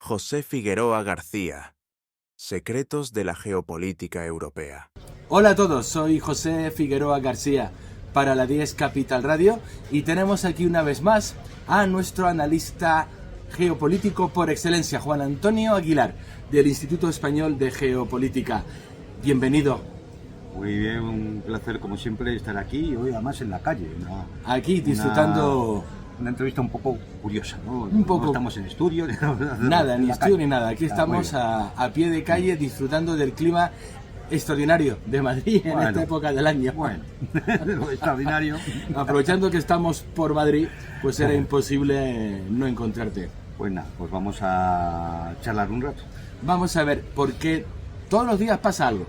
José Figueroa García. Secretos de la geopolítica europea. Hola a todos, soy José Figueroa García para la 10 Capital Radio y tenemos aquí una vez más a nuestro analista geopolítico por excelencia, Juan Antonio Aguilar, del Instituto Español de Geopolítica. Bienvenido. Muy bien, un placer como siempre estar aquí y hoy además en la calle. Aquí disfrutando... Una entrevista un poco curiosa, ¿no? Un poco. No estamos en estudio. Nada, ni estudio ni nada. Aquí estamos a pie de calle disfrutando del clima extraordinario de Madrid en esta época del año. Bueno, lo extraordinario. Aprovechando que estamos por Madrid, pues era imposible no encontrarte. Pues nada, pues vamos a charlar un rato. Vamos a ver, porque todos los días pasa algo.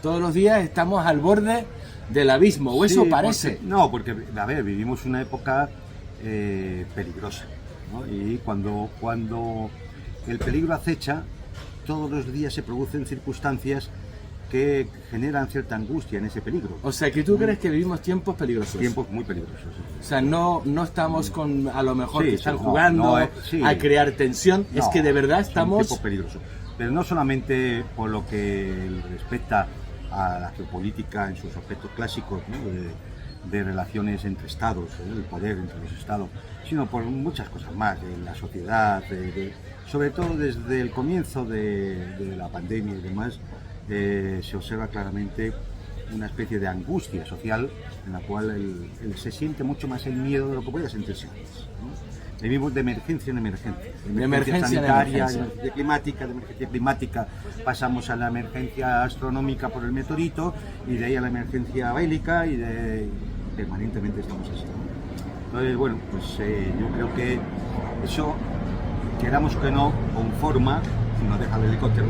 Todos los días estamos al borde del abismo, o eso parece. Porque, a ver, vivimos una época peligrosa, ¿no? Y cuando el peligro acecha, todos los días se producen circunstancias que generan cierta angustia en ese peligro. O sea, que tú crees que vivimos tiempos peligrosos. Tiempos muy peligrosos. O sea, no estamos con, a lo mejor, que están jugando a crear tensión, es que de verdad estamos... tiempos peligrosos. Pero no solamente por lo que respecta a la geopolítica en sus aspectos clásicos, ¿no? de relaciones entre estados, el poder entre los estados, sino por muchas cosas más, de la sociedad, sobre todo desde el comienzo de la pandemia y demás, se observa claramente una especie de angustia social en la cual se siente mucho más el miedo de lo que podía sentirse antes, ¿no? Vivimos de emergencia en emergencia, de emergencia sanitaria, de emergencia climática, pasamos a la emergencia astronómica por el meteorito y de ahí a la emergencia bélica y permanentemente estamos así, ¿no? Entonces, bueno, pues yo creo que eso, queramos que no, conforma, si nos deja el helicóptero.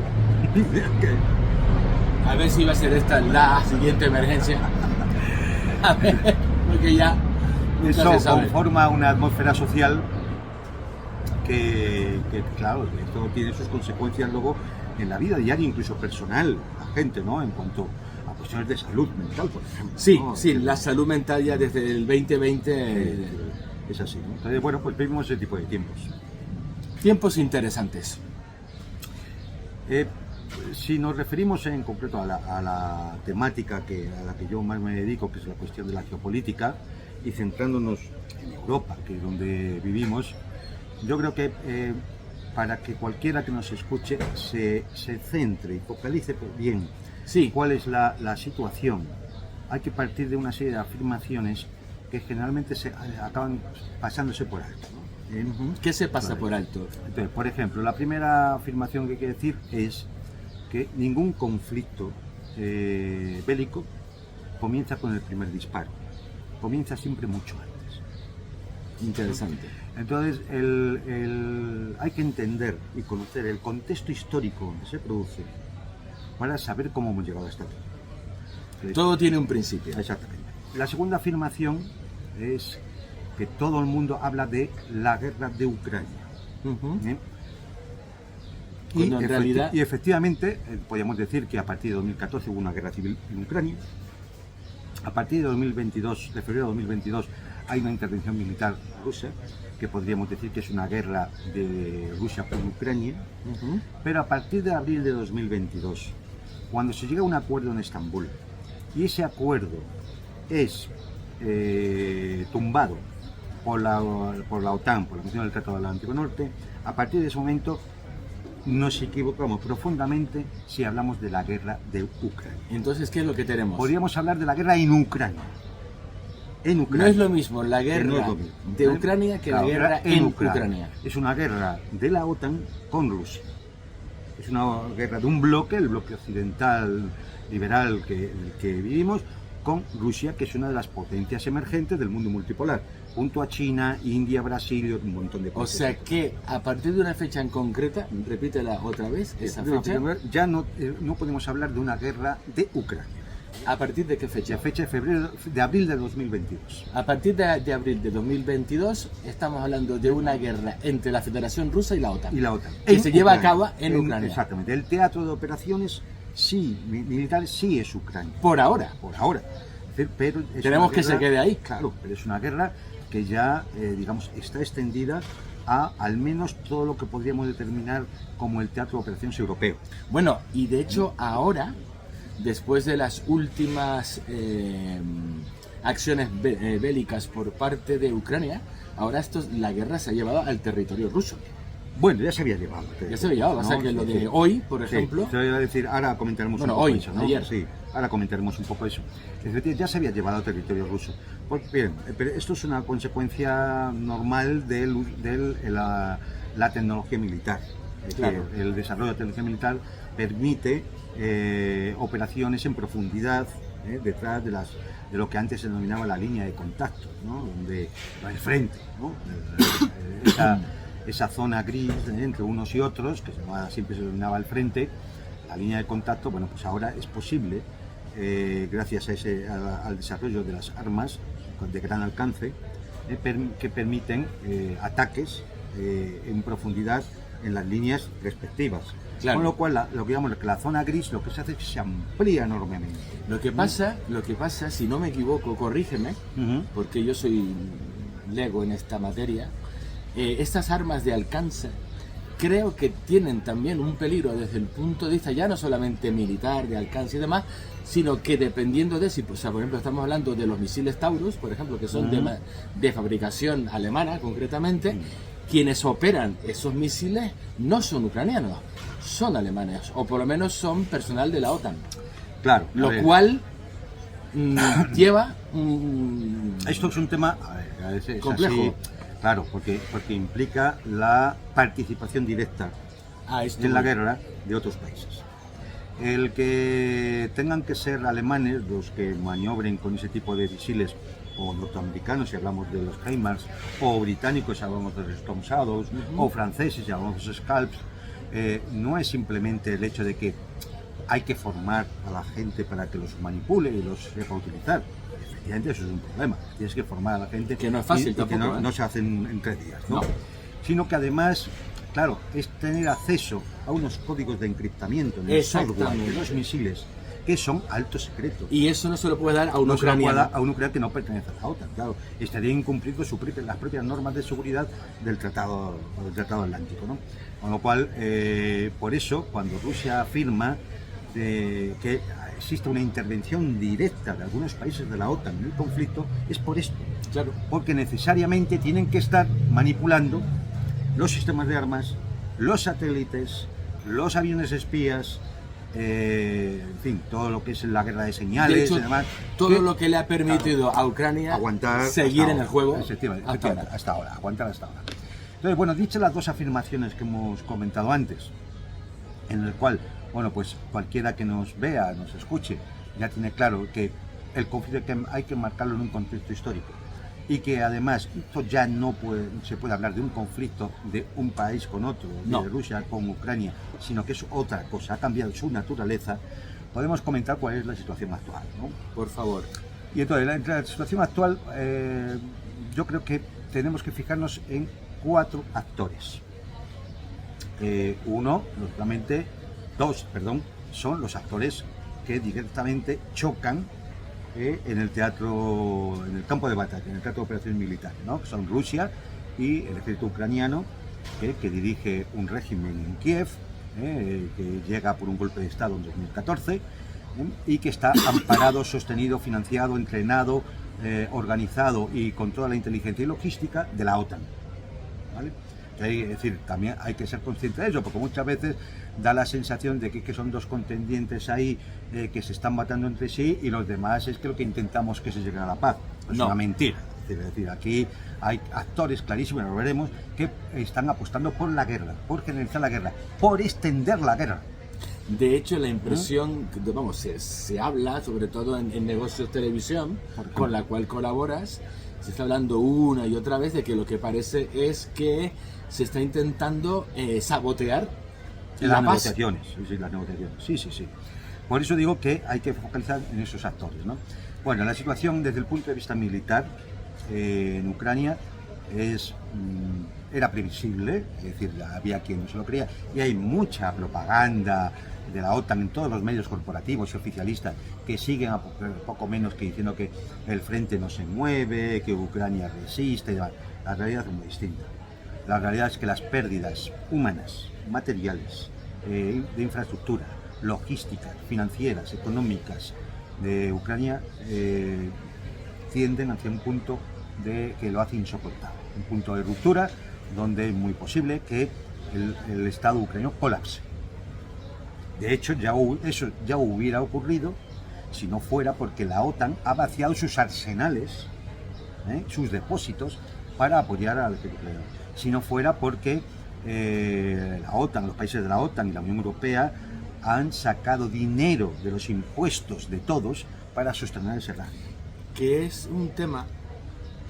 A ver si va a ser esta la siguiente emergencia. A ver, porque ya eso conforma una atmósfera social que claro, esto tiene sus consecuencias luego en la vida diaria, incluso personal, la gente, ¿no? En cuanto a cuestiones de salud mental, por ejemplo. Sí, ¿no? Sí, la salud mental ya desde el 2020 es así, ¿no? Entonces, bueno, pues vivimos ese tipo de tiempos. Tiempos interesantes. Si nos referimos en concreto a la temática a la que yo más me dedico, que es la cuestión de la geopolítica, y centrándonos en Europa, que es donde vivimos, yo creo que para que cualquiera que nos escuche se centre y focalice bien cuál es la situación, hay que partir de una serie de afirmaciones que generalmente acaban pasándose por alto, ¿no? ¿Qué se pasa por alto? Entonces, por ejemplo, la primera afirmación que hay que decir es que ningún conflicto bélico comienza con el primer disparo, comienza siempre mucho antes. Interesante. Entonces, hay que entender y conocer el contexto histórico donde se produce para saber cómo hemos llegado hasta aquí. Todo tiene un principio. Exactamente. La segunda afirmación es que todo el mundo habla de la guerra de Ucrania. Y efectivamente, podríamos decir que a partir de 2014 hubo una guerra civil en Ucrania. A partir de 2022, de febrero de 2022, hay una intervención militar rusa, que podríamos decir que es una guerra de Rusia por Ucrania. Pero a partir de abril de 2022, cuando se llega a un acuerdo en Estambul, y ese acuerdo es tumbado por la OTAN, por la Comisión del Tratado del Atlántico Norte, a partir de ese momento nos equivocamos profundamente si hablamos de la guerra de Ucrania. Entonces, ¿qué es lo que tenemos? Podríamos hablar de la guerra en Ucrania. No es lo mismo la guerra de Ucrania que la guerra en Ucrania. Es una guerra de la OTAN con Rusia. Es una guerra de un bloque, el bloque occidental liberal que vivimos, con Rusia, que es una de las potencias emergentes del mundo multipolar, junto a China, India, Brasil y un montón de cosas. O sea que a partir de una fecha en concreta, repítela otra vez, esa fecha... Ya no podemos hablar de una guerra de Ucrania. ¿A partir de qué fecha? La fecha de abril de 2022. A partir de abril de 2022 estamos hablando de una guerra entre la Federación Rusa y la OTAN. Que se lleva a cabo en Ucrania. Exactamente. El teatro de operaciones militares sí es Ucrania. Por ahora. Pero tenemos que se quede ahí. Claro, pero es una guerra que ya, digamos, está extendida al menos todo lo que podríamos determinar como el teatro de operaciones europeo. Bueno, y de hecho ahora, después de las últimas acciones bélicas por parte de Ucrania, ahora la guerra se ha llevado al territorio ruso. Bueno, ya se había llevado. Ya se había llevado, o sea que lo de hoy, por ejemplo... Sí, te voy a decir, ahora comentaremos bueno, un poco hoy, eso, ¿no? ayer. Sí, ahora comentaremos un poco eso. Ya se había llevado al territorio ruso. Bien, pero esto es una consecuencia normal de la tecnología militar. Claro. El desarrollo de la tecnología militar permite operaciones en profundidad detrás de lo que antes se denominaba la línea de contacto, ¿no? Donde el frente, ¿no? Esa zona gris entre unos y otros, que siempre se denominaba el frente, la línea de contacto, bueno, pues ahora es posible, gracias al desarrollo de las armas de gran alcance, que permiten ataques en profundidad en las líneas respectivas. Claro. Con lo cual, lo que llamamos la zona gris, lo que se hace es que se amplía enormemente. Lo que pasa, si no me equivoco, corrígeme, porque yo soy lego en esta materia, estas armas de alcance creo que tienen también un peligro desde el punto de vista ya no solamente militar, de alcance y demás, sino que dependiendo de si, pues, por ejemplo, estamos hablando de los misiles Taurus, por ejemplo, que son de fabricación alemana concretamente, quienes operan esos misiles no son ucranianos, son alemanes, o por lo menos son personal de la OTAN. Claro. Lo cual lleva... Esto es un tema es complejo. Así, claro, porque implica la participación directa en la guerra de otros países. El que tengan que ser alemanes los que maniobren con ese tipo de misiles, o norteamericanos si hablamos de los HIMARS, o británicos si hablamos de los Storm Shadows, o franceses si hablamos de los Scalps, no es simplemente el hecho de que hay que formar a la gente para que los manipule y los sepa utilizar. Efectivamente, eso es un problema. Tienes que formar a la gente, que no es fácil y que no se hacen en 3 días, ¿no? Sino que además, claro, es tener acceso a unos códigos de encriptamiento en el software de los misiles que son alto secreto. Y eso no se lo puede dar a un ucraniano. ucraniano. Se lo puede dar a un ucraniano que no pertenece a la OTAN, claro. Estaría incumpliendo las propias normas de seguridad del Tratado Atlántico, ¿no? Con lo cual, por eso, cuando Rusia afirma que existe una intervención directa de algunos países de la OTAN en el conflicto, es por esto. Claro. Porque necesariamente tienen que estar manipulando los sistemas de armas, los satélites, los aviones espías, en fin, todo lo que es la guerra de señales, de hecho, y demás, todo lo que le ha permitido a Ucrania aguantar seguir en el juego hasta ahora, aguantar hasta ahora. Entonces, bueno, dichas las dos afirmaciones que hemos comentado antes, en el cual, bueno, pues cualquiera que nos vea, nos escuche, ya tiene claro que el conflicto hay que marcarlo en un contexto histórico, y que además esto ya no se puede hablar de un conflicto de un país con otro, de Rusia con Ucrania, sino que es otra cosa, ha cambiado su naturaleza. Podemos comentar cuál es la situación actual, ¿no? Por favor. Y entonces, la situación actual, yo creo que tenemos que fijarnos en 4 actores. Dos, son los actores que directamente chocan en el teatro, en el campo de batalla, en el teatro de operaciones militares, ¿no? Que son Rusia y el ejército ucraniano, que dirige un régimen en Kiev, que llega por un golpe de Estado en 2014, y que está amparado, sostenido, financiado, entrenado, organizado y con toda la inteligencia y logística de la OTAN, ¿vale? Es decir, también hay que ser consciente de ello, porque muchas veces da la sensación de que son dos contendientes ahí que se están matando entre sí, y los demás es que lo que intentamos que se llegue a la paz. Es una mentira. Es decir, aquí hay actores clarísimos, lo veremos, que están apostando por la guerra, por generalizar la guerra, por extender la guerra. De hecho, la impresión, se habla, sobre todo en Negocios Televisión, con la cual colaboras, se está hablando una y otra vez de que lo que parece es que se está intentando sabotear las negociaciones. Sí. Por eso digo que hay que focalizar en esos actores, ¿no? Bueno, la situación desde el punto de vista militar en Ucrania era previsible, es decir, había quien no se lo creía, y hay mucha propaganda de la OTAN en todos los medios corporativos y oficialistas que siguen a poco menos que diciendo que el frente no se mueve, que Ucrania resiste y demás. La realidad es muy distinta. La realidad es que las pérdidas humanas, materiales, de infraestructura, logísticas, financieras, económicas de Ucrania tienden hacia un punto que lo hace insoportable, un punto de ruptura donde es muy posible que el Estado ucraniano colapse. De hecho, eso ya hubiera ocurrido si no fuera porque la OTAN ha vaciado sus arsenales, sus depósitos, para apoyar al ejército ucraniano. Si no fuera porque la OTAN, los países de la OTAN y la Unión Europea han sacado dinero de los impuestos de todos para sostener ese régimen. Que es un tema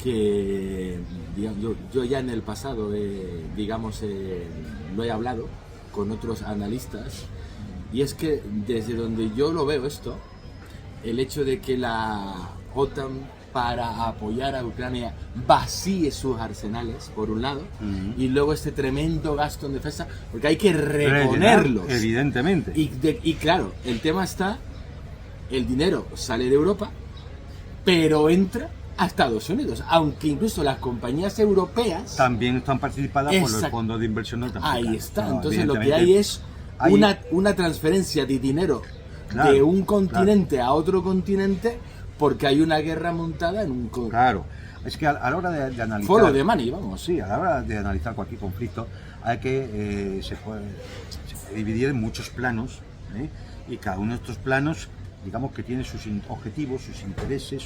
que digamos, yo ya en el pasado lo he hablado con otros analistas, y es que desde donde yo lo veo esto, el hecho de que la OTAN, para apoyar a Ucrania, vacíe sus arsenales, por un lado, y luego este tremendo gasto en defensa, porque hay que reponerlos. Evidentemente. Y claro, el tema está, el dinero sale de Europa, pero entra a Estados Unidos, aunque incluso las compañías europeas también están participadas por los fondos de inversión norteamericanos. Ahí está, entonces lo que hay es una transferencia de dinero de un continente a otro continente, porque hay una guerra montada en un... Claro, es que a la hora de analizar... Follow the money, vamos. Sí, a la hora de analizar cualquier conflicto hay que se puede dividir en muchos planos, y cada uno de estos planos, digamos que tiene sus objetivos, sus intereses,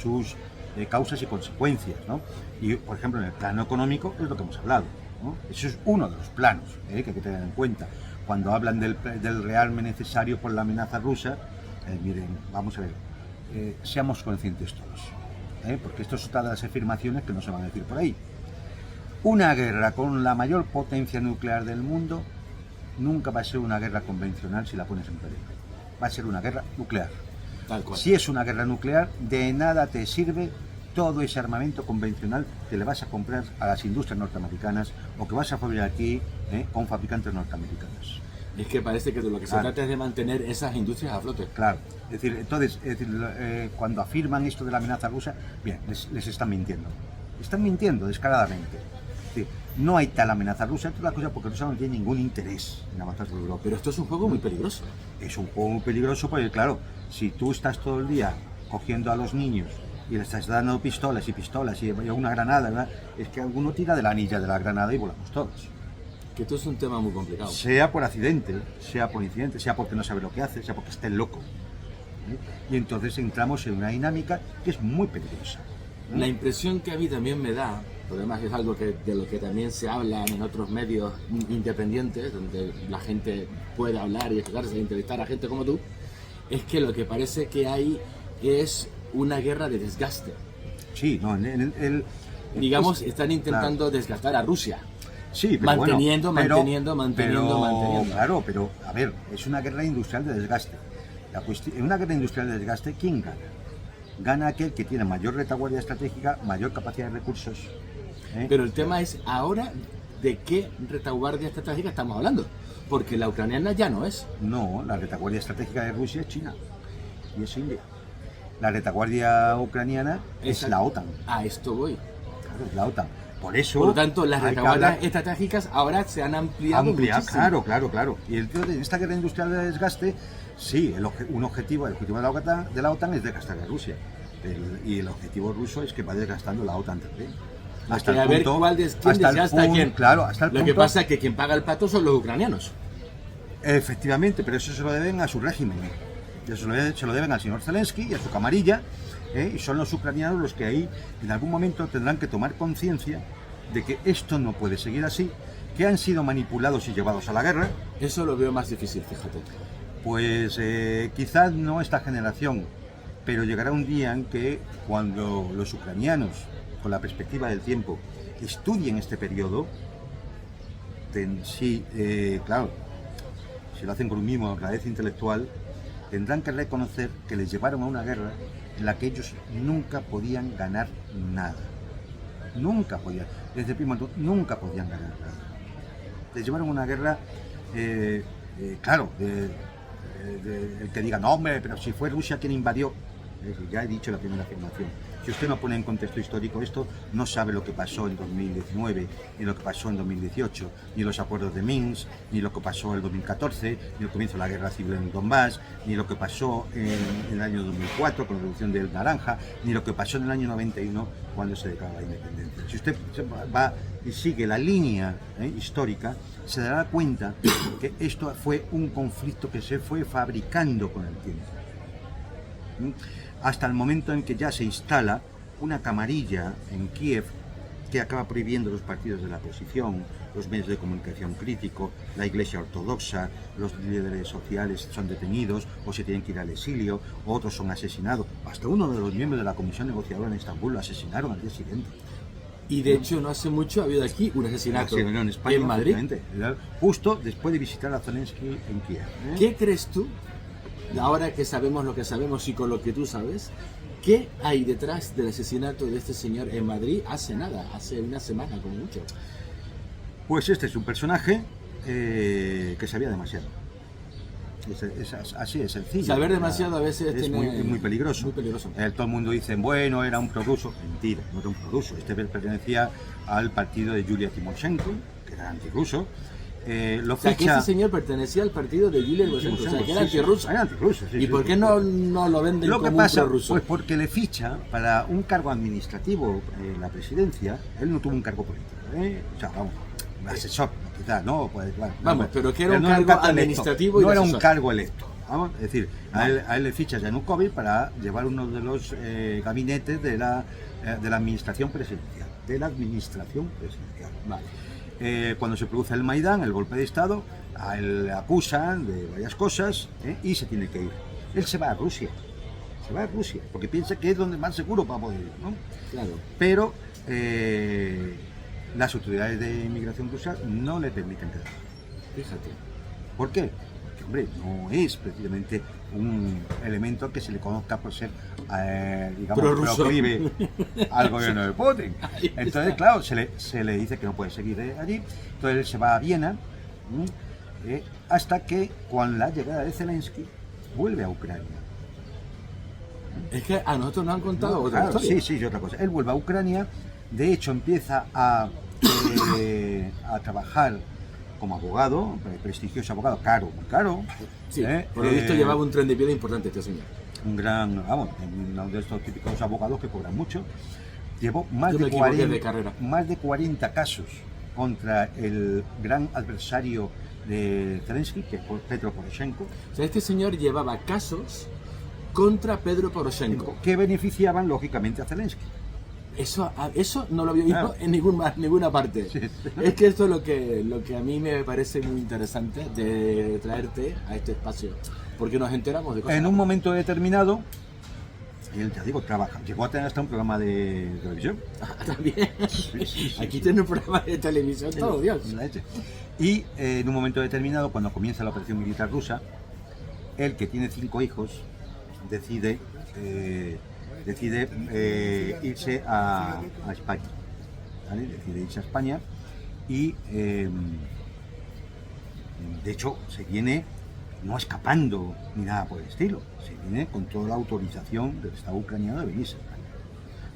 sus causas y consecuencias, ¿no? Y, por ejemplo, en el plano económico es lo que hemos hablado, ¿no? Eso es uno de los planos que hay que tener en cuenta. Cuando hablan del rearme necesario por la amenaza rusa, miren, vamos a ver, seamos conscientes todos, porque esto es otra de las afirmaciones que no se van a decir por ahí. Una guerra con la mayor potencia nuclear del mundo nunca va a ser una guerra convencional si la pones en peligro. Va a ser una guerra nuclear. Tal cual. Si es una guerra nuclear, de nada te sirve todo ese armamento convencional que le vas a comprar a las industrias norteamericanas o que vas a fabricar aquí con fabricantes norteamericanos. Es que parece que de lo que se trata es de mantener esas industrias a flote. Claro, entonces, cuando afirman esto de la amenaza rusa, bien, les están mintiendo. Están mintiendo descaradamente. Es decir, no hay tal amenaza rusa, entre las cosas porque Rusia no tiene ningún interés en avanzar sobre Europa. Pero esto es un juego muy peligroso. Es un juego muy peligroso porque, claro, si tú estás todo el día cogiendo a los niños y les estás dando pistolas y una granada, ¿verdad? Es que alguno tira de la anilla de la granada y volamos todos. Que esto es un tema muy complicado. Sea por accidente, sea por incidente, sea porque no sabe lo que hace, sea porque esté loco. Y entonces entramos en una dinámica que es muy peligrosa. La impresión que a mí también me da, además es algo de lo que también se habla en otros medios independientes, donde la gente puede hablar y expresarse e entrevistar a gente como tú, es que lo que parece que hay es una guerra de desgaste. Sí, no, digamos, están intentando desgastar a Rusia. Sí, pero manteniendo. Claro, pero a ver, es una guerra industrial de desgaste. En una guerra industrial de desgaste, ¿quién gana? Gana aquel que tiene mayor retaguardia estratégica, mayor capacidad de recursos. Pero el tema es ahora de qué retaguardia estratégica estamos hablando, porque la ucraniana ya no es. No, la retaguardia estratégica de Rusia es China y es India. La retaguardia ucraniana es la OTAN. A esto voy. Claro, es la OTAN. Por eso, por lo tanto, las retaguardias estratégicas ahora se han ampliado muchísimo. Claro. Y en esta guerra industrial de desgaste, sí, el objetivo de la OTAN es desgastar a Rusia. Y el objetivo ruso es que va desgastando la OTAN también. Hasta el punto, quién desgasta a quién. Claro, hasta el Lo que pasa es que quien paga el pato son los ucranianos. Efectivamente, pero eso se lo deben a su régimen. Eso se lo deben al señor Zelensky y a su camarilla. Y son los ucranianos los que ahí en algún momento tendrán que tomar conciencia de que esto no puede seguir así, que han sido manipulados y llevados a la guerra. Eso lo veo más difícil, fíjate. Pues quizás no esta generación, pero llegará un día en que cuando los ucranianos, con la perspectiva del tiempo, estudien este periodo, claro, si lo hacen con un mínimo de honradez intelectual, tendrán que reconocer que les llevaron a una guerra en la que ellos nunca podían ganar nada. Nunca podían, desde el primer momento, nunca podían ganar nada. Les llevaron a una guerra, claro, el que diga, no hombre, pero si fue Rusia quien invadió, Ya he dicho la primera afirmación. Si usted no pone en contexto histórico esto, no sabe lo que pasó en 2019, ni lo que pasó en 2018, ni los acuerdos de Minsk, ni lo que pasó en 2014, ni el comienzo de la guerra civil en Donbass, ni lo que pasó en el año 2004 con la revolución del Naranja, ni lo que pasó en el año 91 cuando se declaró la independencia. Si usted va y sigue la línea histórica, se dará cuenta que esto fue un conflicto que se fue fabricando con el tiempo. Hasta el momento en que ya se instala una camarilla en Kiev que acaba prohibiendo los partidos de la oposición, los medios de comunicación crítico, la Iglesia ortodoxa, los líderes sociales son detenidos o se tienen que ir al exilio, otros son asesinados. Hasta uno de los miembros de la comisión negociadora en Estambul lo asesinaron al día siguiente. Y de hecho no hace mucho ha habido aquí un asesinato en España, en Madrid. Justo después de visitar a Zelensky en Kiev. ¿Qué crees tú, ahora que sabemos lo que sabemos y con lo que tú sabes, qué hay detrás del asesinato de este señor en Madrid hace nada, hace una semana como mucho? Pues este es un personaje que sabía demasiado. Así es sencillo. Saber demasiado a veces es muy peligroso. Muy peligroso. Todo el mundo dice, bueno, era un prorruso. Mentira, no era un prorruso. Este pertenecía al partido de Yulia Timoshenko, que era antirruso. O sea, que ese señor pertenecía al partido de Yulia Timoshenko, o sea, que era antirruso. Era antirruso, sí. ¿Y por qué no lo venden como un prorruso? Pues porque le ficha para un cargo administrativo en la presidencia. Él no tuvo un cargo político, O sea, vamos, un asesor, quizás, ¿no? Pues, claro, vamos, pero que era un cargo administrativo electo. y no era un cargo electo. Vamos, es decir, a él le ficha Yanukovych para llevar uno de los gabinetes de la administración presidencial. Vale. Cuando se produce el Maidán, el golpe de Estado, a él le acusan de varias cosas y se tiene que ir. Él se va a Rusia. Porque piensa que es donde más seguro va a poder ir, ¿no? Claro. Pero las autoridades de inmigración rusa no le permiten quedar. Fíjate. ¿Por qué? Porque, hombre, no es precisamente un elemento que se le conozca por ser, digamos, proclive al gobierno de Putin. Entonces, claro, se le dice que no puede seguir allí. Entonces él se va a Viena hasta que, con la llegada de Zelensky, vuelve a Ucrania. Es que a nosotros nos han contado otra historia. Sí, otra cosa. Él vuelve a Ucrania, de hecho empieza a trabajar como abogado, prestigioso abogado, muy caro. Sí, por lo visto llevaba un tren de vida importante este señor. Un gran, uno de estos típicos abogados que cobran mucho. Llevó más de 40 casos contra el gran adversario de Zelensky, que es Petro Poroshenko. O sea, este señor llevaba casos contra Pedro Poroshenko, que beneficiaban lógicamente a Zelensky. Eso no lo había visto en ninguna parte. Sí. Es que esto es lo que a mí me parece muy interesante de traerte a este espacio, porque nos enteramos de cosas. En un momento determinado, él, ya digo, llegó a tener hasta un programa de televisión. También. Sí. Aquí tiene un programa de televisión, todo Dios. Y en un momento determinado, cuando comienza la operación militar rusa, él, que tiene 5 hijos, decide irse a España. ¿Vale? Decide irse a España y de hecho se viene no escapando ni nada por el estilo, se viene con toda la autorización del Estado ucraniano de venirse a España,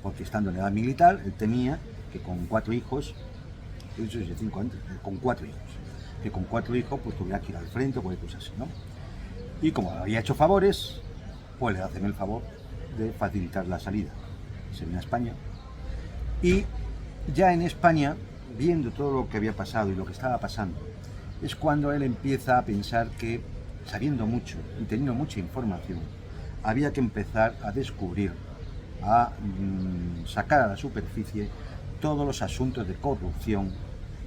porque estando en edad militar él temía que con 4 hijos, que con 4 hijos pues tuviera que ir al frente o cualquier cosa así, ¿no? Y como había hecho favores, pues le hacen el favor de facilitar la salida. Se viene a España y ya en España, viendo todo lo que había pasado y lo que estaba pasando, es cuando él empieza a pensar que, sabiendo mucho y teniendo mucha información, había que empezar a descubrir, a sacar a la superficie todos los asuntos de corrupción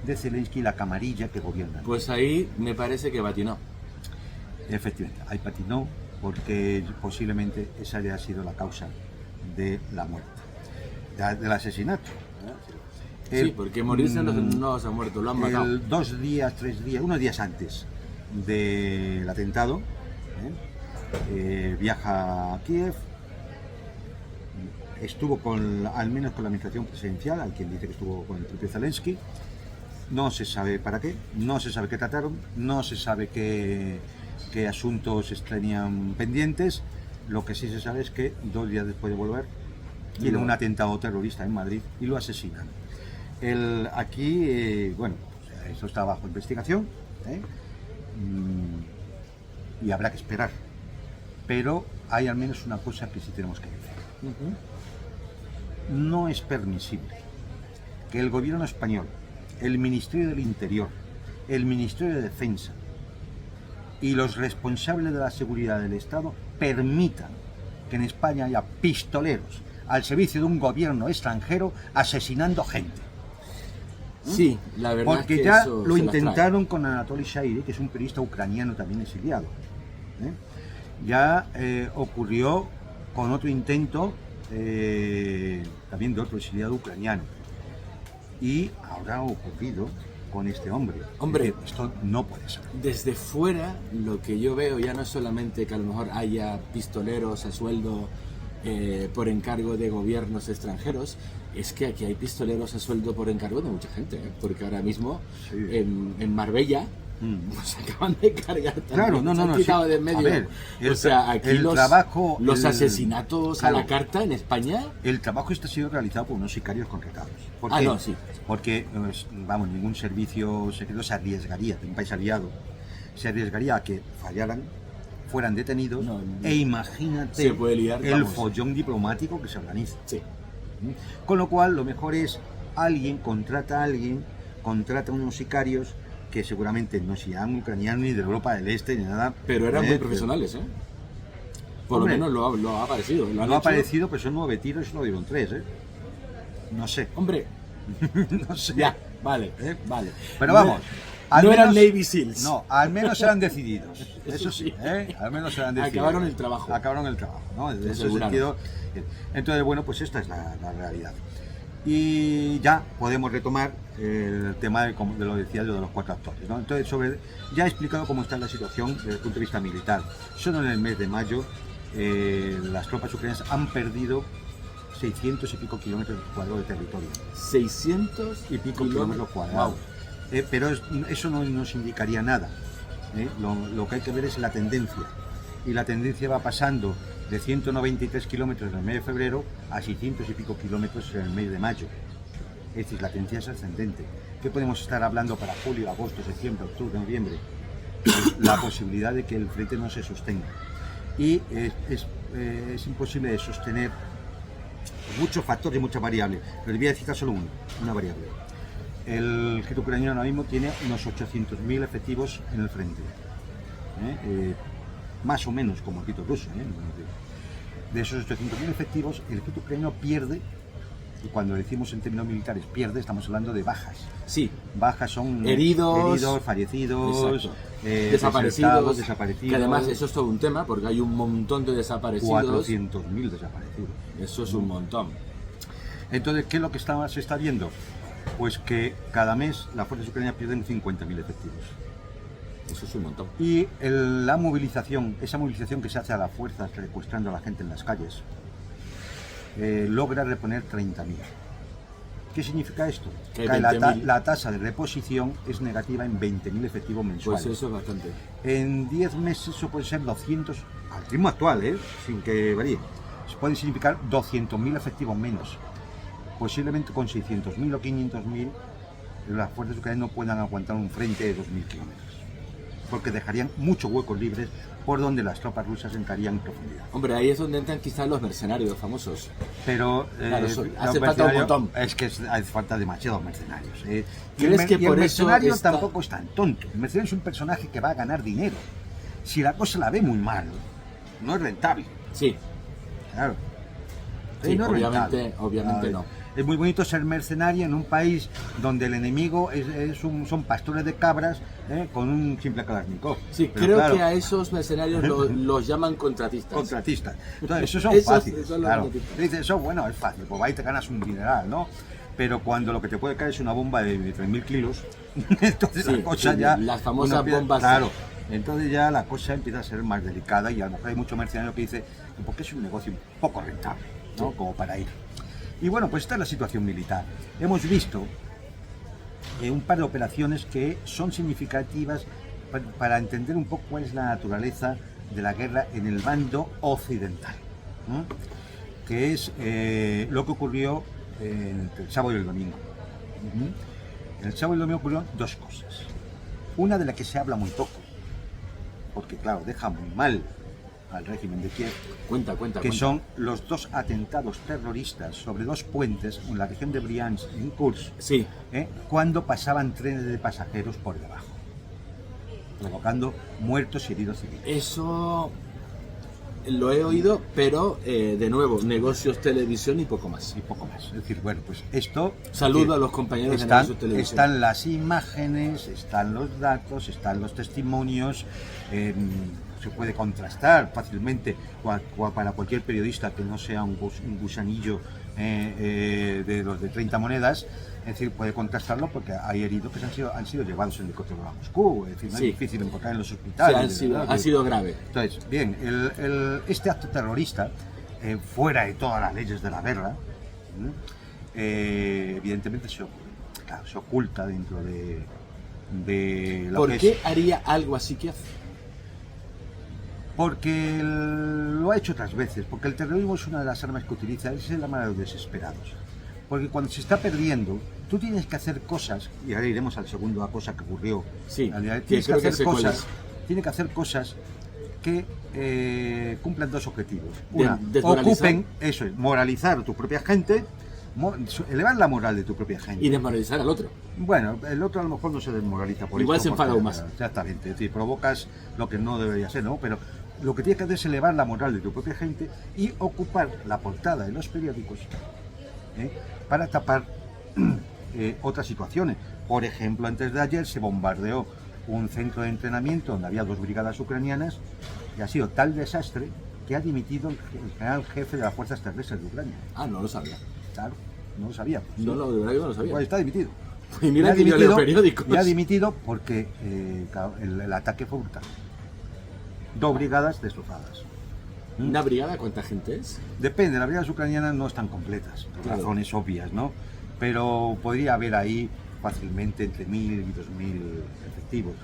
de Zelensky y la camarilla que gobierna. Pues ahí me parece que patinó. Efectivamente, ahí patinó, porque posiblemente esa haya sido la causa de la muerte, del asesinato. Sí, porque morirse no se ha muerto, lo han matado. 2 días, 3 días, unos días antes del atentado, viaja a Kiev, estuvo al menos con la administración presidencial, al quien dice que estuvo con el propio Zelensky. No se sabe para qué, no se sabe qué trataron, no se sabe qué asuntos tenían pendientes, Lo que sí se sabe es que 2 días después de volver tiene un atentado terrorista en Madrid y lo asesinan. Aquí, bueno, eso está bajo investigación, ¿eh? Y habrá que esperar. Pero hay al menos una cosa que sí tenemos que decir. No es permisible que el gobierno español, el Ministerio del Interior, el Ministerio de Defensa y los responsables de la seguridad del Estado permitan que en España haya pistoleros al servicio de un gobierno extranjero asesinando gente. Sí, la verdad Porque es que ya eso lo se las trae. intentaron con Anatoly Shairi, que es un periodista ucraniano también exiliado. Ya ocurrió con otro intento también de otro exiliado ucraniano. Y ahora ha ocurrido con este hombre. Hombre, esto no puede ser. Desde fuera, lo que yo veo ya no es solamente que a lo mejor haya pistoleros a sueldo por encargo de gobiernos extranjeros, es que aquí hay pistoleros a sueldo por encargo de mucha gente, ¿eh? Porque ahora mismo Sí. en Marbella nos acaban de cargar también, Claro, no, se han no, quitado sí. de en medio. A ver, o sea, aquí el trabajo, los el- asesinatos claro. a la carta en España. El trabajo está siendo realizado por unos sicarios contratados. ¿Por Ah, qué? no, sí. Porque, vamos, ningún servicio secreto se arriesgaría, de un país aliado, se arriesgaría a que fallaran, fueran detenidos, No, e imagínate se puede liar, el vamos. follón diplomático que se organiza. Sí. Con lo cual, lo mejor es contrata a unos sicarios que seguramente no sean ucranianos ni de Europa del Este ni nada. Pero eran muy pero- profesionales, ¿eh? Por Hombre, lo menos lo ha parecido. Lo han No ha hecho. parecido, pero son 9 tiros y solo dieron 3, ¿eh? No sé, Hombre, no sé. ya, vale, ¿Eh? vale. Pero vamos, No eran Navy Seals. No, al menos eran decididos. Eso sí, ¿eh? Al menos eran decididos. Acabaron el trabajo. Acabaron el trabajo, ¿no? En ese aseguraron. sentido. Entonces, bueno, pues esta es la realidad. Y ya podemos retomar el tema de lo decía yo de los 4 actores, ¿no? Entonces, ya he explicado cómo está la situación desde el punto de vista militar. Solo en el mes de mayo las tropas ucranianas han perdido 600 y pico kilómetros cuadrados de territorio. 600 Y pico kilómetros cuadrados. Pero eso no nos indicaría nada. Lo que hay que ver es la tendencia. Y la tendencia va pasando de 193 kilómetros en el mes de febrero a 600 y pico kilómetros en el mes de mayo. Es decir, la tendencia es ascendente. ¿Qué podemos estar hablando para julio, agosto, septiembre, octubre, noviembre? La posibilidad de que el frente no se sostenga. Y es imposible de sostener muchos factores y muchas variables. Pero les voy a citar solo una variable. El ejército ucraniano ahora mismo tiene unos 800.000 efectivos en el frente. Más o menos como el ejército ruso. De esos 800.000 efectivos, el ejército ucraniano pierde, y cuando decimos en términos militares pierde, estamos hablando de bajas. Sí. Bajas son Heridos, fallecidos, desaparecidos, desaparecidos. Que además eso es todo un tema porque hay un montón de desaparecidos. 400.000 desaparecidos. Eso es un montón. Entonces, ¿qué es lo que se está viendo? Pues que cada mes las fuerzas ucranianas pierden 50.000 efectivos. Eso es un montón. Y la movilización, esa movilización que se hace a las fuerzas, secuestrando a la gente en las calles, logra reponer 30.000. ¿Qué significa esto? Que Que 20.000. la tasa de reposición es negativa en 20.000 efectivos mensuales. Pues eso es bastante. En 10 meses eso puede ser 200, al ritmo actual, sin que varíe, puede significar 200.000 efectivos menos. Posiblemente con 600.000 o 500.000 las fuerzas ucranianas no puedan aguantar un frente de 2.000 kilómetros, porque dejarían muchos huecos libres por donde las tropas rusas entrarían en profundidad. Hombre, ahí es donde entran quizás los mercenarios famosos. Pero Claro, eso los hace falta un mercenarios- montón. Es que hace falta demasiados mercenarios. ¿Crees que y por el eso mercenario está- tampoco es tan tonto. El mercenario es un personaje que va a ganar dinero. Si la cosa la ve muy mal, no es rentable. Sí, Claro. Sí, no es obviamente- rentable. obviamente A ver, no. Es muy bonito ser mercenario en un país donde el enemigo son pastores de cabras con un simple Kalashnikov. sí, Pero creo claro, que a esos mercenarios los llaman contratistas. contratistas. Entonces, esos son Esos- fáciles. esos los Claro. contratistas. Dices, eso, bueno, es fácil, pues ahí te ganas un dineral, ¿no? Pero cuando lo que te puede caer es una bomba de 3.000 kilos, entonces Sí, la cosa sí, ya... las famosas uno empieza- bombas. Claro, entonces ya la cosa empieza a ser más delicada y a lo mejor hay muchos mercenarios que dicen, porque es un negocio un poco rentable, ¿no? Como para ir. Y bueno, pues esta es la situación militar. Hemos visto un par de operaciones que son significativas para entender un poco cuál es la naturaleza de la guerra en el bando occidental, ¿no? Que es lo que ocurrió entre el sábado y el domingo. En el sábado y el domingo ocurrieron dos cosas. Una de la que se habla muy poco, porque claro, deja muy mal al régimen de Kiev, que son los dos atentados terroristas sobre dos puentes en la región de Briansk y en Kursk, Sí. Cuando pasaban trenes de pasajeros por debajo, provocando muertos y heridos civiles. Eso lo he oído, pero de nuevo, negocios, televisión y poco más. Y poco más. Es decir, bueno, pues esto... Saludo a los compañeros de están, negocios, televisión. están las imágenes, están los datos, están los testimonios, se puede contrastar fácilmente para cualquier periodista que no sea un gusanillo de los de 30 monedas. Es decir, puede contrastarlo porque hay heridos que han sido llevados en helicóptero a Moscú. Es decir, no es difícil encontrar en los hospitales. Sí, ha sido grave. Entonces, bien, este acto terrorista, fuera de todas las leyes de la guerra, evidentemente se oculta dentro de lo ¿Por que qué es... haría algo así Kiev? Porque lo ha hecho otras veces, porque el terrorismo es una de las armas que utiliza, es el arma de los desesperados. Porque cuando se está perdiendo, tú tienes que hacer cosas, y ahora iremos a la segunda cosa que ocurrió. Sí, tienes que hacer cosas que cumplan dos objetivos. Una, ocupen, eso es, moralizar a tu propia gente, elevar la moral de tu propia gente. Y desmoralizar al otro. Bueno, el otro a lo mejor no se desmoraliza por igual esto. Igual se enfada aún más. Exactamente, es decir, provocas lo que no debería ser, ¿no? Pero lo que tienes que hacer es elevar la moral de tu propia gente y ocupar la portada de los periódicos para tapar otras situaciones. Por ejemplo, antes de ayer se bombardeó un centro de entrenamiento donde había 2 brigadas ucranianas y ha sido tal desastre que ha dimitido el general jefe de las fuerzas terrestres de Ucrania. Ah, no lo sabía. Claro, no lo sabía. No, de verdad que no lo sabía. Pues está dimitido. Y mira que yo leo periódicos. Y ha dimitido porque claro, el ataque fue brutal. 2 brigadas destrozadas. ¿Una brigada cuánta gente es? Depende, las brigadas ucranianas no están completas, por razones obvias, ¿no? Pero podría haber ahí fácilmente entre 1.000 y 2.000 efectivos.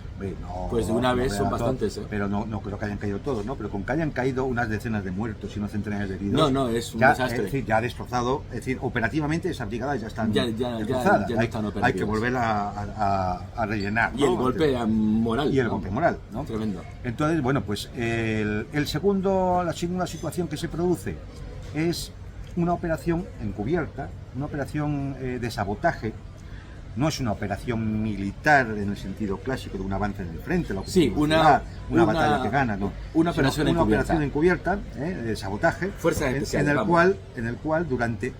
No, pues de una vez son bastantes, ¿eh? Pero no creo que hayan caído todos, ¿no? Pero con que hayan caído unas decenas de muertos y unos centenares de heridos... No, es un desastre. Es decir, ya ha destrozado, es decir, operativamente esas brigadas ya están destrozadas. Ya no están operativas. Hay que volver a rellenar, ¿no? Y el golpe moral. Y el golpe moral, ¿no? Tremendo. Entonces, bueno, pues la segunda situación que se produce es una operación encubierta, una operación de sabotaje. No es una operación militar en el sentido clásico de un avance en el frente, lo que sí, una batalla que gana, no. Una operación encubierta, de sabotaje, en el cual durante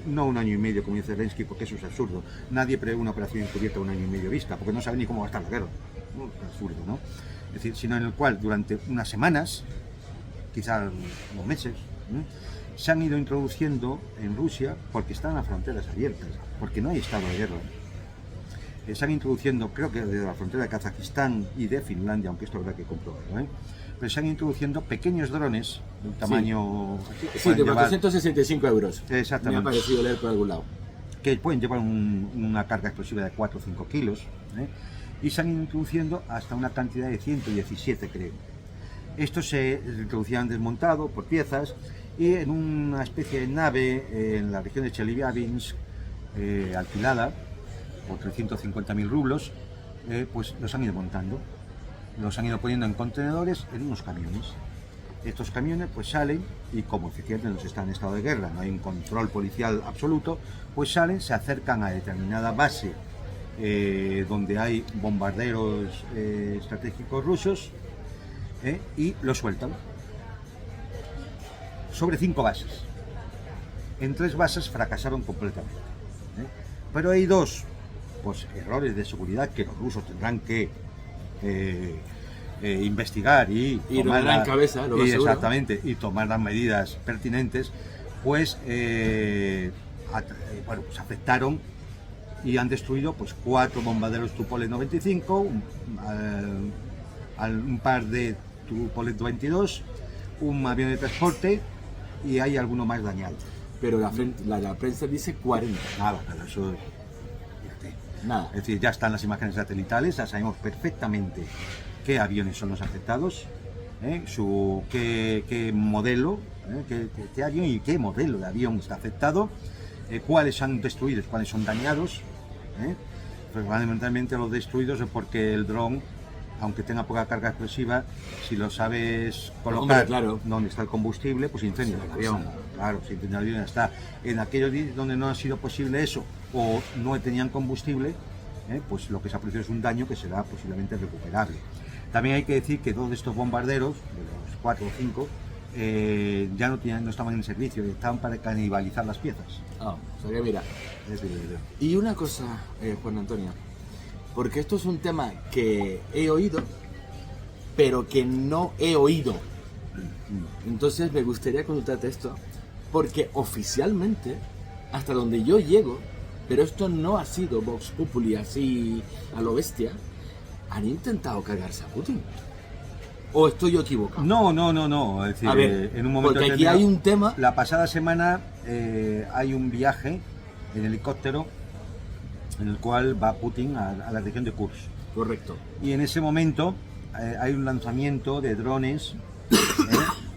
no 1 año y medio, como dice Zelensky, porque eso es absurdo. Nadie prevé una operación encubierta 1 año y medio vista, porque no sabe ni cómo va a estar la guerra. Es absurdo, ¿no? Es decir, sino en el cual durante unas semanas, quizás unos meses, se han ido introduciendo en Rusia, porque están las fronteras abiertas, porque no hay estado de guerra. Se han introduciendo, creo que desde la frontera de Kazajistán y de Finlandia, aunque esto habrá que comprobarlo, pero se han introduciendo pequeños drones de un tamaño... Sí, de 465 euros. Exactamente. Me ha parecido leer por algún lado. Que pueden llevar una carga explosiva de 4 o 5 kilos, y se han ido introduciendo hasta una cantidad de 117, creo. Estos se introducían desmontado por piezas y en una especie de nave en la región de Chelyabinsk, alquilada por 350.000 rublos, pues los han ido montando, los han ido poniendo en contenedores en unos camiones. Estos camiones pues salen y como efectivamente no están en estado de guerra, no hay un control policial absoluto, pues salen, se acercan a determinada base donde hay bombarderos estratégicos rusos y los sueltan sobre 5 bases. En 3 bases fracasaron completamente, pero hay 2 pues, errores de seguridad que los rusos tendrán que investigar y tomar en cabeza, lo más exactamente, y tomar las medidas pertinentes, pues bueno, pues afectaron y han destruido pues 4 bombarderos Tupolev 95, un par de Tupolev 22, un avión de transporte y hay alguno más dañado. Pero la prensa dice 40. Nada, eso... Nada. Es decir, ya están las imágenes satelitales, ya sabemos perfectamente qué aviones son los afectados, qué modelo, qué avión y qué modelo de avión está afectado, cuáles son destruidos, cuáles son dañados. Fundamentalmente los destruidos es porque el dron, aunque tenga poca carga explosiva, si lo sabes colocar donde está el combustible, pues incendia el avión. Claro, si incendia el avión está. En aquellos días donde no ha sido posible eso o no tenían combustible, pues lo que se ha producido es un daño que será posiblemente recuperable. También hay que decir que todos estos bombarderos, de los 4 o 5, ya no estaban en servicio, estaban para canibalizar las piezas. O sea que mira. Y una cosa, Juan Antonio, porque esto es un tema que he oído, pero que no he oído. Entonces me gustaría consultarte esto, porque oficialmente, hasta donde yo llego, pero esto no ha sido Vox Populi así a lo bestia, han intentado cargarse a Putin. ¿O estoy yo equivocado? No. Es decir, a ver, en un momento porque aquí hay un tema. La pasada semana hay un viaje en helicóptero en el cual va Putin a la región de Kursk. Correcto. Y en ese momento hay un lanzamiento de drones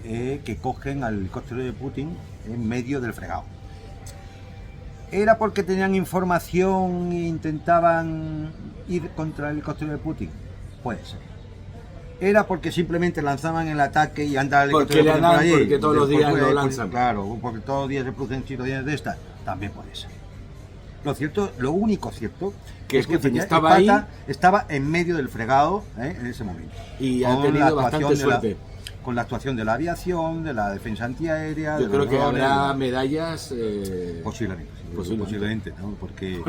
que cogen al helicóptero de Putin en medio del fregado. ¿Era porque tenían información e intentaban ir contra el helicóptero de Putin? Puede ser. ¿Era porque simplemente lanzaban el ataque y andaban el helicóptero de Putin por allí? Porque todos los días lo lanzan. Claro, porque todos los días se producen situaciones de estas. También puede ser. Lo único cierto es que estaba en medio del fregado en ese momento. Y ha tenido bastante suerte. Con la actuación de la aviación, de la defensa antiaérea. Yo creo que habrá medallas. Posiblemente, ¿no? Porque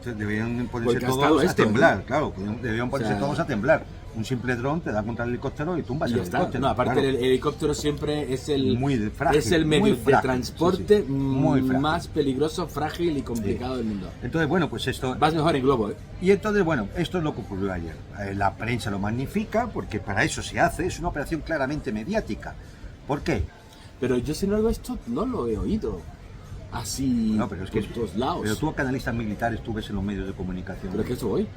deberían ponerse todos a temblar, claro. Deberían ponerse todos a temblar. Un simple dron te da contra el helicóptero y tumbas el helicóptero. No, aparte el helicóptero siempre es el medio de transporte más peligroso, frágil y complicado del mundo. Entonces, bueno, pues esto... Vas mejor en globo, ¿eh? Y entonces, bueno, esto es lo que ocurrió ayer. La prensa lo magnifica porque para eso se hace, es una operación claramente mediática. ¿Por qué? Pero yo sin embargo esto no lo he oído así pero es que por todos lados. Pero tú, canalistas militares, tú ves en los medios de comunicación. Pero es que eso voy.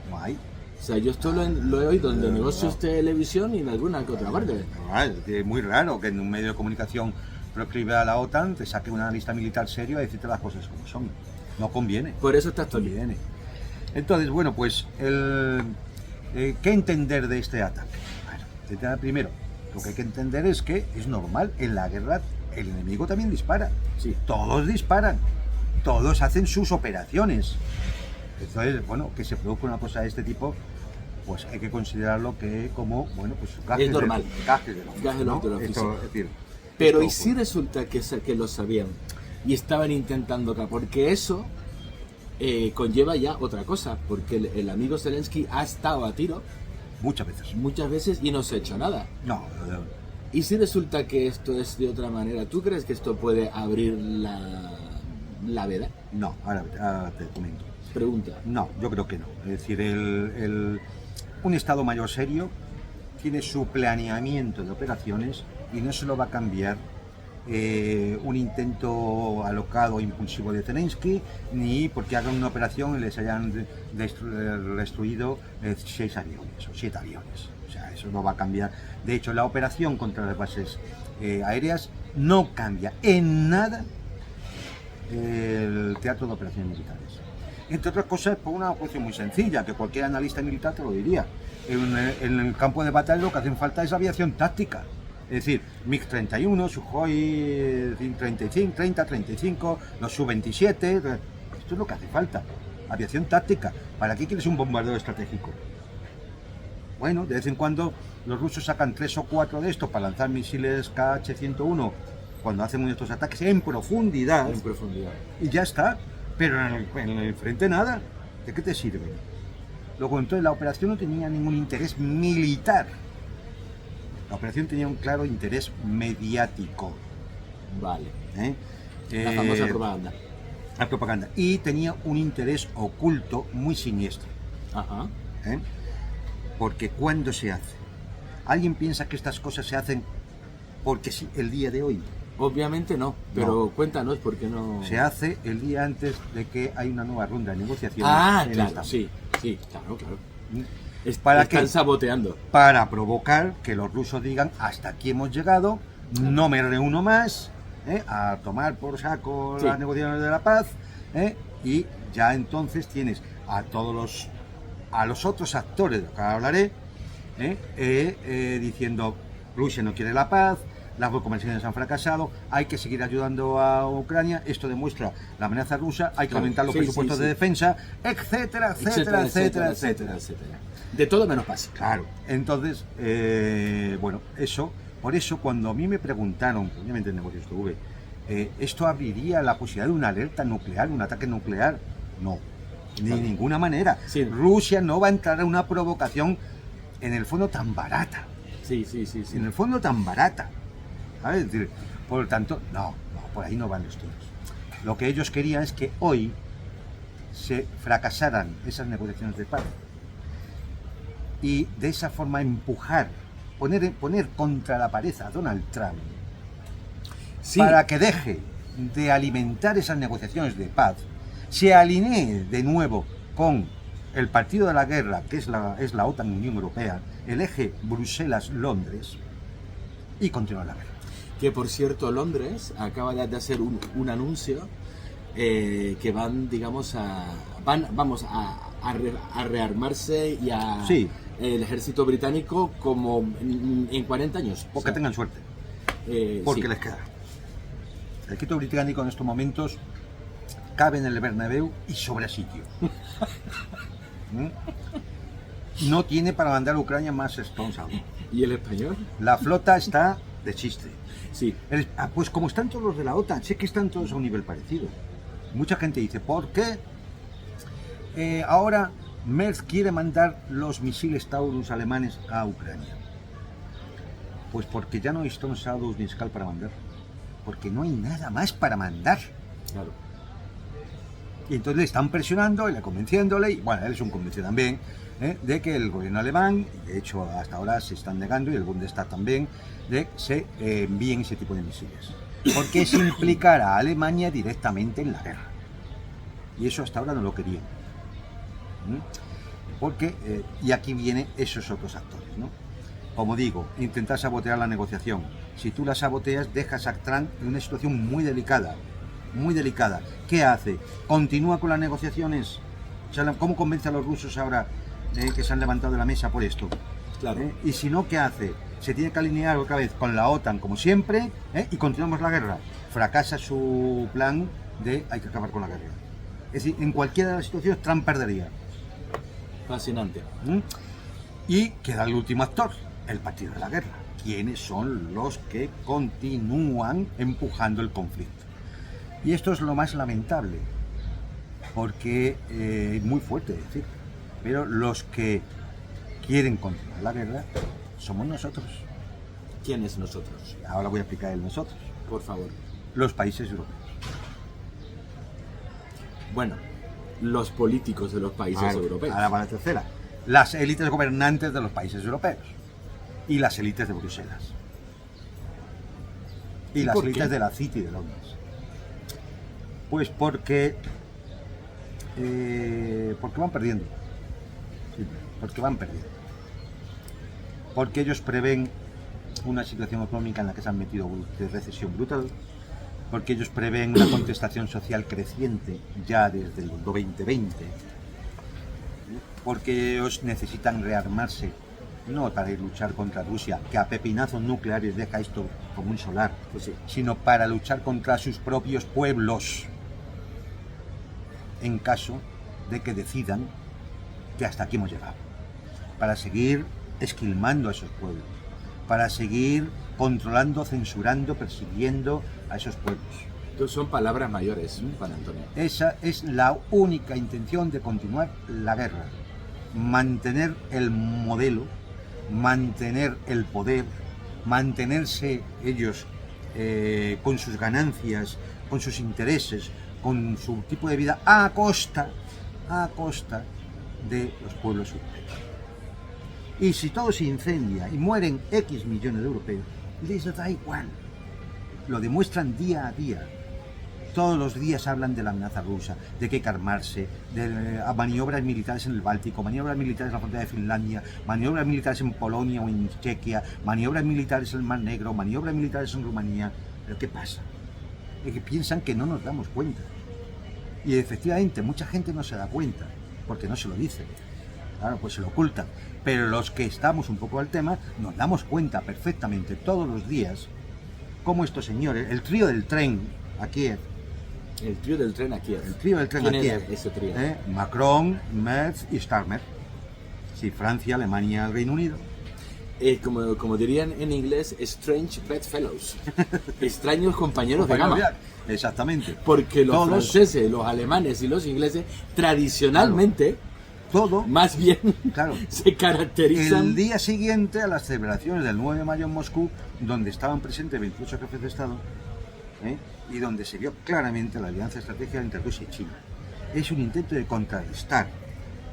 No hay. O sea, yo esto lo he oído en negocios, televisión y en alguna que otra parte. Es muy raro que en un medio de comunicación proscribe a la OTAN, te saque un analista militar serio a decirte las cosas como son. No conviene. Por eso estás todo bien. Entonces, bueno, pues, ¿qué entender de este ataque? Bueno, primero, lo que hay que entender es que es normal, en la guerra el enemigo también dispara. Sí. Todos disparan, todos hacen sus operaciones. Entonces, bueno, que se produzca una cosa de este tipo, pues hay que considerarlo que como, bueno, pues gajes es normal. Gajes del oficio. Pero ¿y si resulta que lo sabían y estaban intentando acá? Porque eso conlleva ya otra cosa, porque el amigo Zelensky ha estado a tiro muchas veces y no se ha hecho nada. No. ¿Y si resulta que esto es de otra manera? ¿Tú crees que esto puede abrir la veda? No, ahora te comento. Pregunta. No, yo creo que no. Es decir, un Estado Mayor serio tiene su planeamiento de operaciones y no se lo va a cambiar un intento alocado e impulsivo de Zelensky, ni porque hagan una operación y les hayan destruido 6 aviones o 7 aviones. O sea, eso no va a cambiar. De hecho, la operación contra las bases aéreas no cambia en nada el teatro de operaciones militares. Entre otras cosas, por una cuestión muy sencilla, que cualquier analista militar te lo diría. En el campo de batalla lo que hacen falta es aviación táctica. Es decir, MiG-31, Sukhoi 35, 30, 35, los Su-27, esto es lo que hace falta. Aviación táctica. ¿Para qué quieres un bombardero estratégico? Bueno, de vez en cuando los rusos sacan 3 o 4 de estos para lanzar misiles KH-101 cuando hacen estos ataques en profundidad. Y ya está. Pero en el frente nada. ¿De qué te sirve? Luego, entonces, la operación no tenía ningún interés militar. La operación tenía un claro interés mediático. Vale. La famosa propaganda. La propaganda. Y tenía un interés oculto muy siniestro. Ajá. Porque ¿cuándo se hace? ¿Alguien piensa que estas cosas se hacen porque sí, el día de hoy? Obviamente no, pero cuéntanos por qué no... Se hace el día antes de que hay una nueva ronda de negociaciones. Claro, sí, claro. ¿Para Están qué? saboteando. Para provocar que los rusos digan, hasta aquí hemos llegado, no me reúno más, a tomar por saco Sí. las negociaciones de la paz, y ya entonces tienes a a los otros actores de los que ahora hablaré, diciendo, Rusia no quiere la paz, las conversaciones han fracasado, hay que seguir ayudando a Ucrania, esto demuestra la amenaza rusa, hay que Claro, aumentar los sí, presupuestos sí, de sí. defensa, etcétera, etcétera. De todo menos paz. Claro, entonces, bueno, por eso cuando a mí me preguntaron, obviamente en negocios que hubo, ¿esto abriría la posibilidad de una alerta nuclear, un ataque nuclear? No, de ninguna manera. Sí. Rusia no va a entrar a una provocación en el fondo tan barata, Sí. en el fondo tan barata. ¿Sabes? Es decir, por lo tanto, no, por ahí no van los tiros. Lo que ellos querían es que hoy se fracasaran esas negociaciones de paz y de esa forma empujar, poner contra la pared a Donald Trump Sí. para que deje de alimentar esas negociaciones de paz, se alinee de nuevo con el partido de la guerra, que es la OTAN, Unión Europea, el eje Bruselas-Londres, y continuar la guerra. Que por cierto, Londres acaba de hacer un anuncio que van, digamos, vamos a rearmarse y a Sí. el ejército británico como en 40 años. Porque tengan suerte, porque sí. les queda. El ejército británico en estos momentos cabe en el Bernabéu y sobra sitio. No tiene para mandar a Ucrania más Stones aún. ¿Y el español? La flota está de chiste. Sí. Pues como están todos los de la OTAN, sé que están todos a un nivel parecido. Mucha gente dice, ¿por qué ahora Merz quiere mandar los misiles Taurus alemanes a Ucrania? Pues porque ya no hay Stone Shadows ni Skal para mandar. Porque no hay nada más para mandar. Claro. Y entonces le están presionando y le convenciéndole, y bueno, él es un convencido también, de que el gobierno alemán, y de hecho hasta ahora se están negando, y el Bundestag también, de que se envíen ese tipo de misiles. Porque se implicará a Alemania directamente en la guerra. Y eso hasta ahora no lo querían. Porque, y aquí vienen esos otros actores, ¿no? Como digo, intentar sabotear la negociación. Si tú la saboteas, dejas a Trump en una situación muy delicada. Muy delicada. ¿Qué hace? ¿Continúa con las negociaciones? O sea, ¿cómo convence a los rusos ahora que se han levantado de la mesa por esto? Claro. Y si no, ¿qué hace? Se tiene que alinear otra vez con la OTAN, como siempre, y continuamos la guerra. Fracasa su plan de hay que acabar con la guerra. Es decir, en cualquiera de las situaciones, Trump perdería. Fascinante. Y queda el último actor, el partido de la guerra. ¿Quiénes son los que continúan empujando el conflicto? Y esto es lo más lamentable, porque es muy fuerte decir, pero los que quieren continuar la guerra somos nosotros. ¿Quién es nosotros? Ahora voy a explicar el nosotros. Por favor. Los países europeos. Bueno, los políticos de los países europeos. Ahora va la tercera. Las élites gobernantes de los países europeos. Y las élites de Bruselas. Y ¿Y las por élites qué? de la City de Londres. Pues porque van perdiendo. Sí, porque van perdiendo. Porque ellos prevén una situación económica en la que se han metido de recesión brutal. Porque ellos prevén una contestación social creciente ya desde el 2020. Porque ellos necesitan rearmarse, no para ir a luchar contra Rusia, que a pepinazos nucleares deja esto como un solar, Pues sí. sino para luchar contra sus propios pueblos, en caso de que decidan que hasta aquí hemos llegado, para seguir esquilmando a esos pueblos, para seguir controlando, censurando, persiguiendo a esos pueblos. Entonces son palabras mayores, Juan Antonio. Esa es la única intención de continuar la guerra, mantener el modelo, mantener el poder, mantenerse ellos con sus ganancias, con sus intereses, con su tipo de vida a costa de los pueblos europeos. Y si todo se incendia y mueren X millones de europeos, les da igual. Lo demuestran día a día. Todos los días hablan de la amenaza rusa, de que hay que armarse, a maniobras militares en el Báltico, maniobras militares en la frontera de Finlandia, maniobras militares en Polonia o en Chequia, maniobras militares en el Mar Negro, maniobras militares en Rumanía. ¿Pero qué pasa? Es que piensan que no nos damos cuenta. Y efectivamente, mucha gente no se da cuenta, porque no se lo dicen. Claro, pues se lo ocultan. Pero los que estamos un poco al tema, nos damos cuenta perfectamente todos los días cómo estos señores, el trío del tren a Kiev, El trío del tren a Kiev. el trío del tren a ¿Quién Kiev, era ese trío? Macron, Merz y Starmer. Sí, Francia, Alemania, Reino Unido. Como dirían en inglés, Strange Bedfellows. Extraños compañeros de cama. Exactamente. Porque los Todos, franceses, los alemanes y los ingleses, tradicionalmente, todo, más bien, claro. se caracterizan... El día siguiente a las celebraciones del 9 de mayo en Moscú, donde estaban presentes 28 jefes de Estado, y donde se vio claramente la alianza estratégica entre Rusia y China. Es un intento de contrarrestar,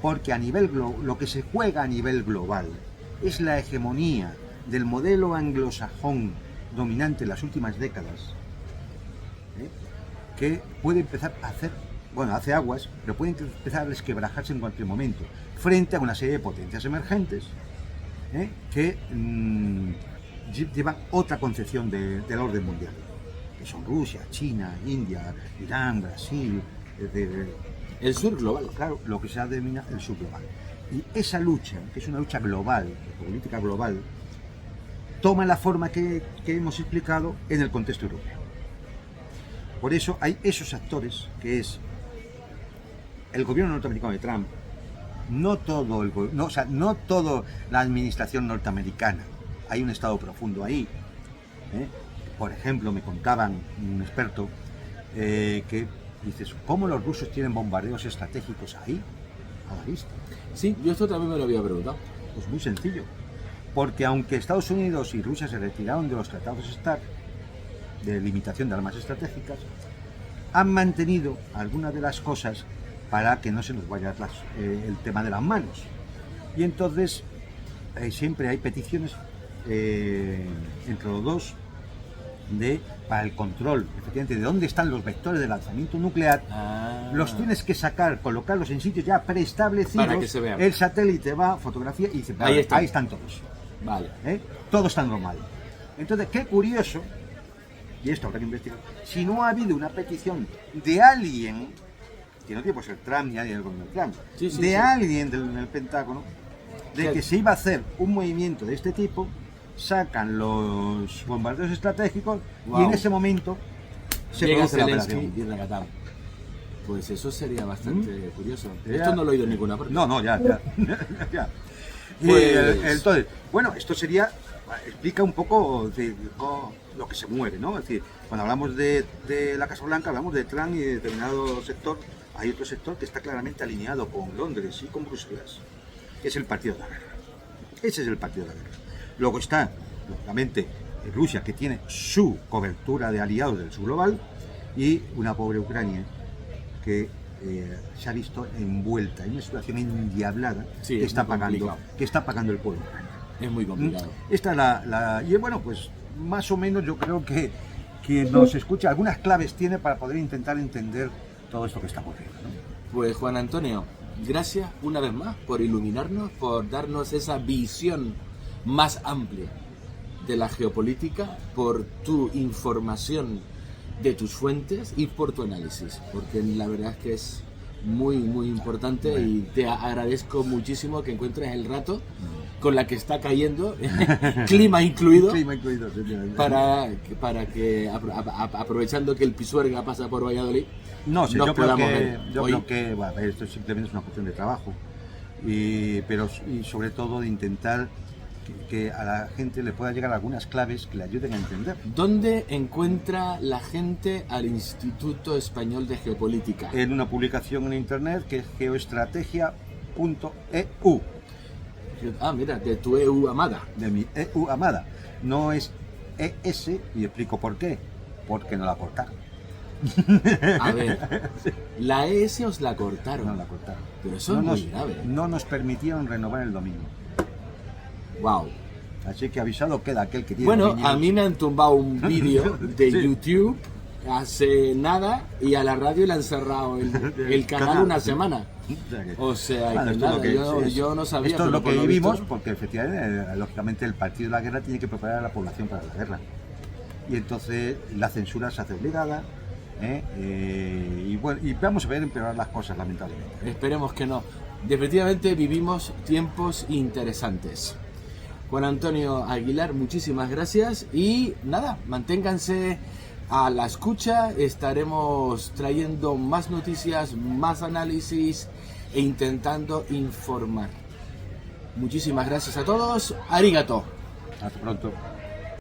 porque a nivel lo que se juega a nivel global es la hegemonía del modelo anglosajón dominante en las últimas décadas, que puede empezar a hacer, bueno, hace aguas, pero puede empezar a desquebrajarse en cualquier momento, frente a una serie de potencias emergentes que llevan otra concepción del orden mundial, que son Rusia, China, India, Irán, Brasil, el sur global. claro, lo que se denomina el sur global. Y esa lucha, que es una lucha global, de política global, toma la forma que hemos explicado en el contexto europeo. Por eso hay esos actores, que es el gobierno norteamericano de Trump, no todo la administración norteamericana, hay un estado profundo ahí. Por ejemplo, me contaban un experto que dices, ¿cómo los rusos tienen bombardeos estratégicos ahí, a la vista? Sí, yo esto también me lo había preguntado. Pues muy sencillo, porque aunque Estados Unidos y Rusia se retiraron de los tratados START, de limitación de armas estratégicas, han mantenido algunas de las cosas para que no se nos vaya el tema de las manos. Y entonces siempre hay peticiones entre los dos para el control, efectivamente, de dónde están los vectores de lanzamiento nuclear. Los tienes que sacar, colocarlos en sitios ya preestablecidos, para que se vean. El satélite va, fotografía y dice, Ahí están todos. Vale. Todo está normal. Entonces, qué curioso, y esto habrá que investigar, si no ha habido una petición de alguien, que no tiene por ser Trump ni alguien del gobierno de Trump, alguien del Pentágono, de que se iba a hacer un movimiento de este tipo, sacan los bombardeos estratégicos y en ese momento se llega produce la Zelensky operación. y recatado. Pues eso sería bastante curioso. Ya. Esto no lo he oído en ninguna parte. No, ya. Pues- Entonces, bueno, esto explica un poco lo que se mueve, ¿no? Es decir, cuando hablamos de la Casa Blanca, hablamos de Trump y de determinado sector. Hay otro sector que está claramente alineado con Londres y con Bruselas, que es el Partido de la Guerra. Ese es el Partido de la Guerra. Luego está, lógicamente, Rusia, que tiene su cobertura de aliados del sur global, y una pobre Ucrania que se ha visto envuelta en una situación endiablada que está pagando el pueblo ucraniano. Es muy complicado. Esta y bueno, pues más o menos yo creo que quien nos escucha algunas claves tiene para poder intentar entender todo esto que está ocurriendo, ¿no? Pues Juan Antonio, gracias una vez más por iluminarnos, por darnos esa visión más amplia de la geopolítica, por tu información de tus fuentes y por tu análisis, porque la verdad es que es muy muy importante. Bueno. Y te agradezco muchísimo que encuentres el rato con la que está cayendo, clima incluido, para que aprovechando que el Pisuerga pasa por Valladolid, yo creo que bueno, esto simplemente es una cuestión de trabajo, y sobre todo de intentar que a la gente le pueda llegar algunas claves que le ayuden a entender. ¿Dónde encuentra la gente al Instituto Español de Geopolítica? En una publicación en internet que es geoestrategia.eu. Ah, mira, de tu EU amada. De mi EU amada. No es ES, y explico por qué. Porque no la cortaron. A ver, ¿la ES os la cortaron? No la cortaron. Pero eso es muy grave. No nos permitieron renovar el dominio. Wow. Así que avisado queda aquel que tiene. Bueno, a mí me han tumbado un vídeo de YouTube hace nada y a la radio le han cerrado el canal una semana. O sea, Bueno, que esto es nada, lo que yo no sabía. Esto es pero lo por que vivimos, visto- porque efectivamente, lógicamente, el partido de la guerra tiene que preparar a la población para la guerra. Y entonces la censura se hace obligada. Y bueno, y vamos a ver empeorar las cosas, lamentablemente. Esperemos que no. Definitivamente vivimos tiempos interesantes. Juan Antonio Aguilar, muchísimas gracias y nada, manténganse a la escucha, estaremos trayendo más noticias, más análisis e intentando informar. Muchísimas gracias a todos, arigato. Hasta pronto.